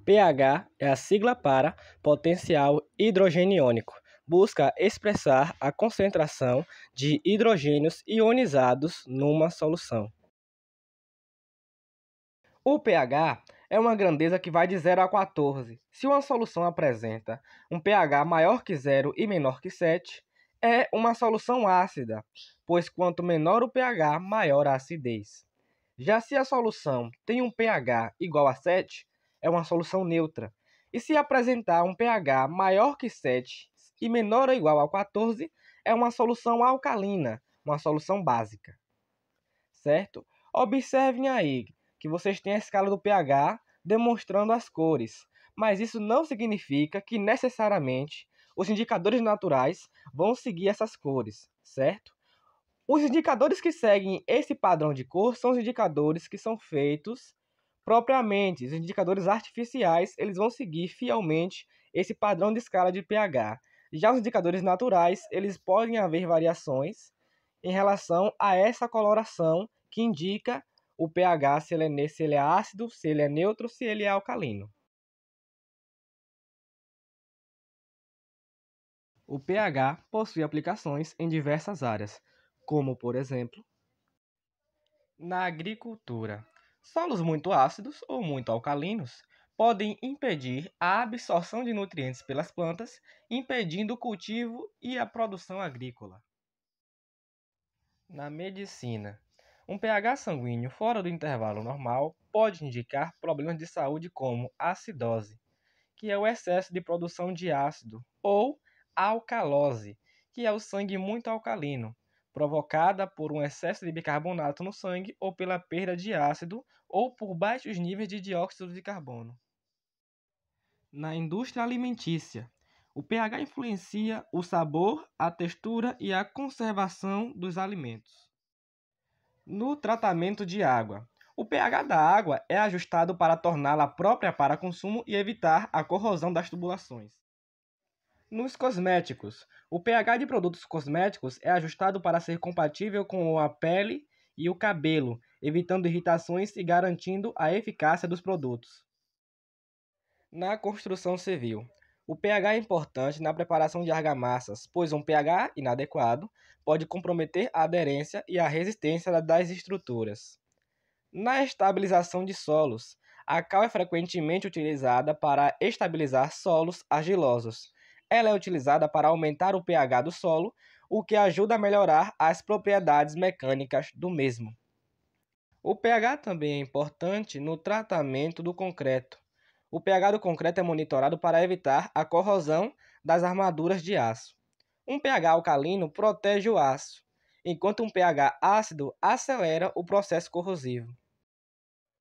pH é a sigla para potencial hidrogeniônico. Busca expressar a concentração de hidrogênios ionizados numa solução. O pH é uma grandeza que vai de 0 a 14. Se uma solução apresenta um pH maior que 0 e menor que 7, é uma solução ácida, pois quanto menor o pH, maior a acidez. Já se a solução tem um pH igual a 7, é uma solução neutra. E se apresentar um pH maior que 7 e menor ou igual a 14, é uma solução alcalina, uma solução básica. Certo? Observem aí que vocês têm a escala do pH demonstrando as cores, mas isso não significa que necessariamente os indicadores naturais vão seguir essas cores, certo? Os indicadores que seguem esse padrão de cor são os indicadores que são feitos propriamente. Os indicadores artificiais, eles vão seguir fielmente esse padrão de escala de pH. Já os indicadores naturais, eles podem haver variações em relação a essa coloração que indica o pH, se ele é ácido, se ele é neutro, se ele é alcalino. O pH possui aplicações em diversas áreas, como, por exemplo, na agricultura. Solos muito ácidos ou muito alcalinos podem impedir a absorção de nutrientes pelas plantas, impedindo o cultivo e a produção agrícola. Na medicina, um pH sanguíneo fora do intervalo normal pode indicar problemas de saúde como acidose, que é o excesso de produção de ácido, ou alcalose, que é o sangue muito alcalino, provocada por um excesso de bicarbonato no sangue ou pela perda de ácido ou por baixos níveis de dióxido de carbono. Na indústria alimentícia, o pH influencia o sabor, a textura e a conservação dos alimentos. No tratamento de água, o pH da água é ajustado para torná-la própria para consumo e evitar a corrosão das tubulações. Nos cosméticos, o pH de produtos cosméticos é ajustado para ser compatível com a pele e o cabelo, evitando irritações e garantindo a eficácia dos produtos. Na construção civil, o pH é importante na preparação de argamassas, pois um pH inadequado pode comprometer a aderência e a resistência das estruturas. Na estabilização de solos, a cal é frequentemente utilizada para estabilizar solos argilosos. Ela é utilizada para aumentar o pH do solo, o que ajuda a melhorar as propriedades mecânicas do mesmo. O pH também é importante no tratamento do concreto. O pH do concreto é monitorado para evitar a corrosão das armaduras de aço. Um pH alcalino protege o aço, enquanto um pH ácido acelera o processo corrosivo.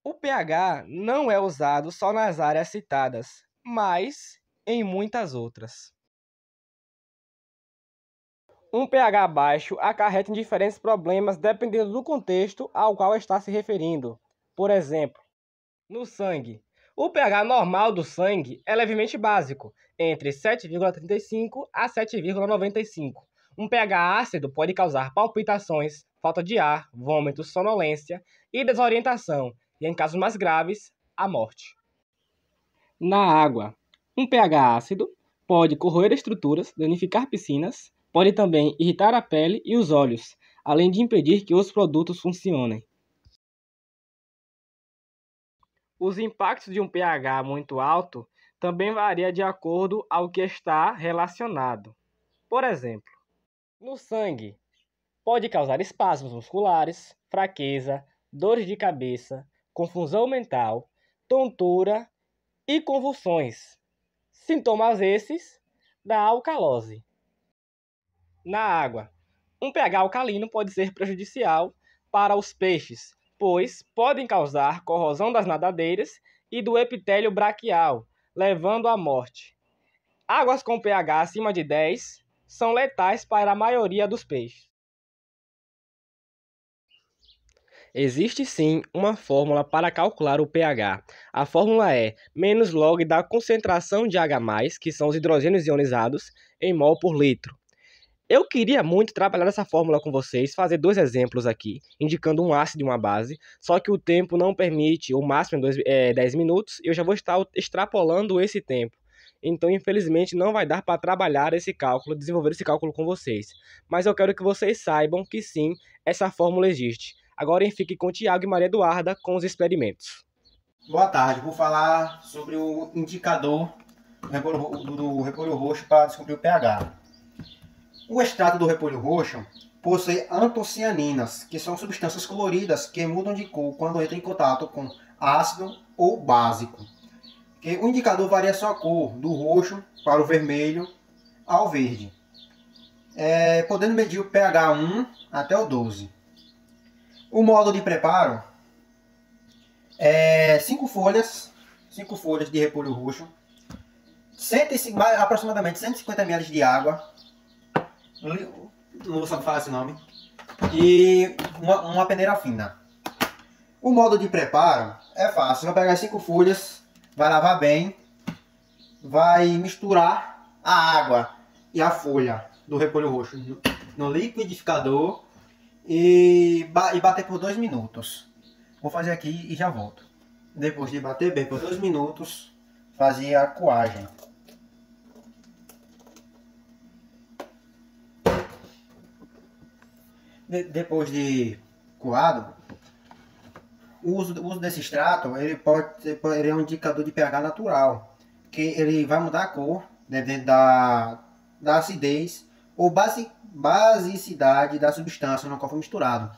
O pH não é usado só nas áreas citadas, mas em muitas outras. Um pH baixo acarreta em diferentes problemas dependendo do contexto ao qual está se referindo. Por exemplo, no sangue. O pH normal do sangue é levemente básico, entre 7,35 a 7,95. Um pH ácido pode causar palpitações, falta de ar, vômito, sonolência e desorientação, e em casos mais graves, a morte. Na água, um pH ácido pode corroer estruturas, danificar piscinas, pode também irritar a pele e os olhos, além de impedir que os produtos funcionem. Os impactos de um pH muito alto também variam de acordo ao que está relacionado. Por exemplo, no sangue, pode causar espasmos musculares, fraqueza, dores de cabeça, confusão mental, tontura e convulsões. Sintomas esses da alcalose. Na água, um pH alcalino pode ser prejudicial para os peixes, pois podem causar corrosão das nadadeiras e do epitélio braquial, levando à morte. Águas com pH acima de 10 são letais para a maioria dos peixes. Existe sim uma fórmula para calcular o pH. A fórmula é menos log da concentração de H+, que são os hidrogênios ionizados, em mol por litro. Eu queria muito trabalhar essa fórmula com vocês, fazer 2 exemplos aqui, indicando um ácido e uma base, só que o tempo não permite, o máximo é 10 minutos, e eu já vou estar extrapolando esse tempo. Então, infelizmente, não vai dar para trabalhar esse cálculo, desenvolver esse cálculo com vocês. Mas eu quero que vocês saibam que sim, essa fórmula existe. Agora fique com Tiago e Maria Eduarda com os experimentos. Boa tarde, vou falar sobre o indicador do repolho roxo para descobrir o pH. O extrato do repolho roxo possui antocianinas, que são substâncias coloridas que mudam de cor quando entram em contato com ácido ou básico. O indicador varia sua cor, do roxo para o vermelho ao verde, podendo medir o pH 1 até o 12. O modo de preparo é 5 folhas de repolho roxo, aproximadamente 150 ml de água, não vou saber falar esse nome, e uma peneira fina. O modo de preparo é fácil. Você vai pegar as 5 folhas, vai lavar bem, vai misturar a água e a folha do repolho roxo no liquidificador e bater por 2 minutos. Vou fazer aqui e já volto. Depois de bater bem por 2 minutos, fazer a coagem. Depois de coado, o uso desse extrato ele é um indicador de pH natural, que ele vai mudar a cor, dependendo da acidez ou basicidade da substância no qual foi misturado.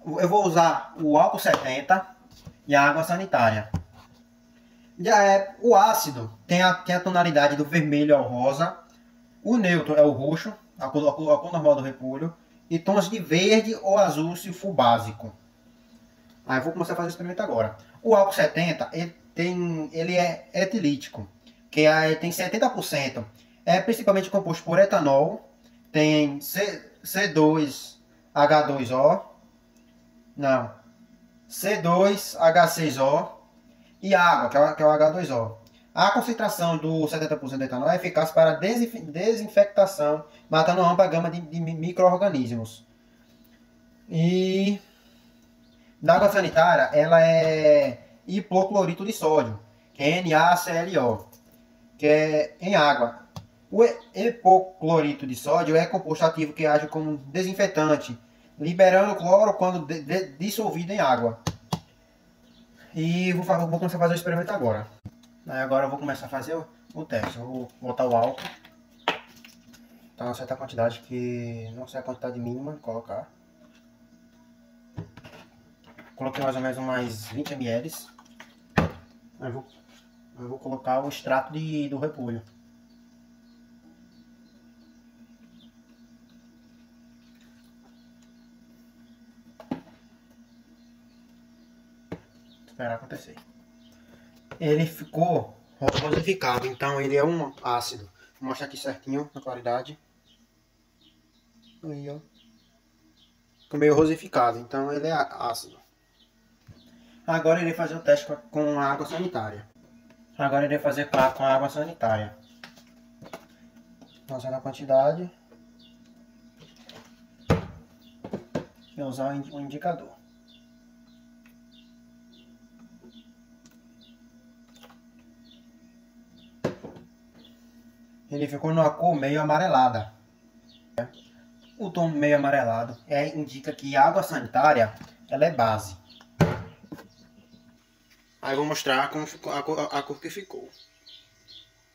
Eu vou usar o álcool 70 e a água sanitária. O ácido tem a tonalidade do vermelho ao rosa, o neutro é o roxo, a cor normal do repolho, e tons de verde ou azul se for básico. Aí eu vou começar a fazer o experimento agora. O álcool 70 ele é etilítico, que tem 70%. É principalmente composto por etanol, tem C2H2O, não, C2H6O e água, que é o H2O. A concentração do 70% de etanol é eficaz para desinfectação, matando uma ampla gama de micro-organismos. E na água sanitária, ela é hipoclorito de sódio, que é NaClO, que é em água. O hipoclorito de sódio é composto ativo que age como desinfetante, liberando cloro quando dissolvido em água. E vou começar a fazer o experimento agora. Agora eu vou começar a fazer o teste. Eu vou botar o álcool. Tá uma certa quantidade, que não sei a quantidade mínima de colocar. Coloquei mais ou menos umas 20 ml. Eu vou colocar o extrato do repolho. Esperar acontecer. Ele ficou rosificado, então ele é um ácido. Vou mostrar aqui certinho na claridade. Aí, ó. Ficou meio rosificado, então ele é ácido. Agora irei fazer o teste com a água sanitária. Agora irei fazer com a água sanitária. Usando a quantidade. E usar o indicador. Ele ficou numa cor meio amarelada. O tom meio amarelado indica que a água sanitária ela é base. Aí eu vou mostrar como ficou a cor que ficou.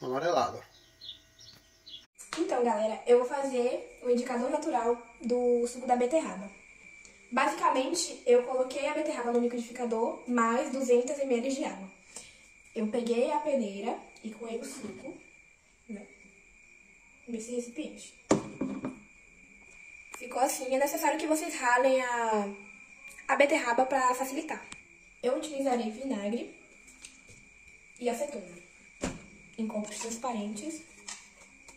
Amarelada. Então, galera, eu vou fazer o indicador natural do suco da beterraba. Basicamente, eu coloquei a beterraba no liquidificador mais 200 ml de água. Eu peguei a peneira e coei o suco, né, nesse recipiente. Ficou assim. É necessário que vocês ralem a beterraba para facilitar. Eu utilizarei vinagre e acetona em copos transparentes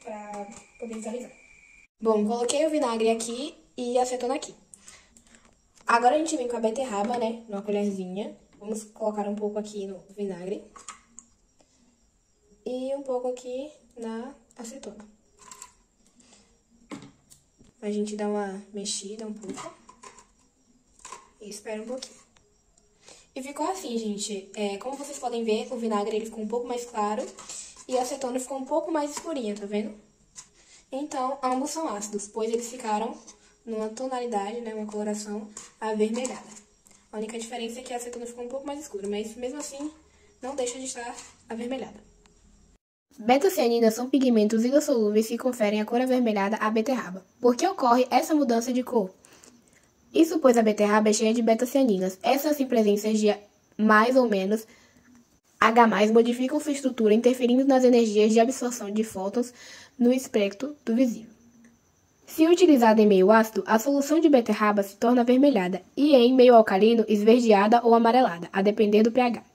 para poder visualizar. Bom, coloquei o vinagre aqui e a acetona aqui. Agora a gente vem com a beterraba, né, numa colherzinha. Vamos colocar um pouco aqui no vinagre e um pouco aqui na acetona. A gente dá uma mexida um pouco. E espera um pouquinho. E ficou assim, gente. Como vocês podem ver, o vinagre ele ficou um pouco mais claro. E a acetona ficou um pouco mais escurinha, tá vendo? Então, ambos são ácidos, pois eles ficaram numa tonalidade, né, uma coloração avermelhada. A única diferença é que a acetona ficou um pouco mais escura, mas mesmo assim, não deixa de estar avermelhada. Betocianinas são pigmentos hidrossolúveis que conferem a cor avermelhada à beterraba. Por que ocorre essa mudança de cor? Isso pois a beterraba é cheia de betocianinas. Essas em presenças de mais ou menos H+, modificam sua estrutura, interferindo nas energias de absorção de fótons no espectro do visível. Se utilizada em meio ácido, a solução de beterraba se torna avermelhada e em meio alcalino, esverdeada ou amarelada, a depender do pH.